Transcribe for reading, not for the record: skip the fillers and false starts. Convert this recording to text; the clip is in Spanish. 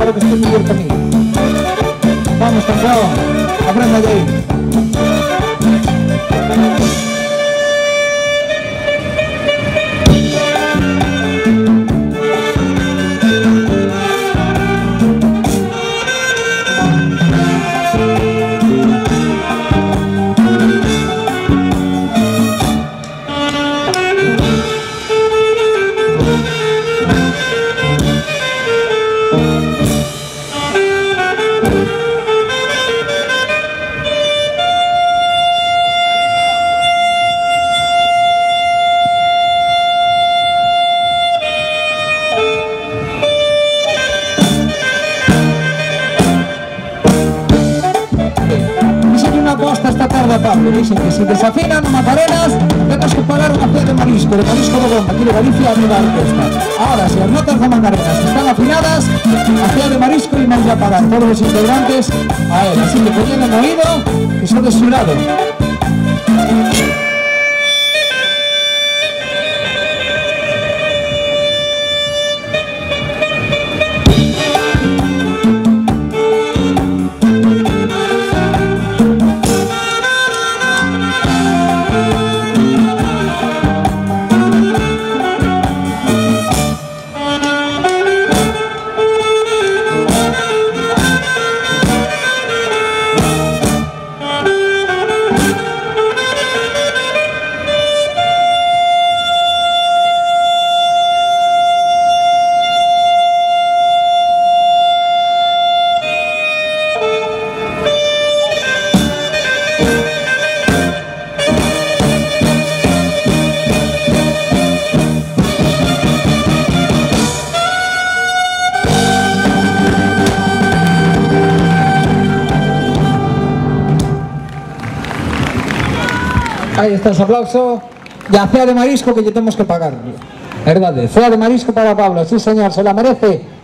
para que esté muy conmigo. Vamos, campeón, aprenda de ahí. Pablo, dicen que si desafinan Macarenas tenemos que pagar una fe de marisco de bomba aquí de Galicia a toda la orquesta. Ahora, si las notas de Macarenas están afinadas, a fe de marisco y vamos a pagar todos los integrantes a él. Así que poniendo en oído que son de su lado. Ahí está ese aplauso. Ya, fea de marisco que ya tenemos que pagar. ¿Verdad? Fea de marisco para Pablo, sí señor, se la merece.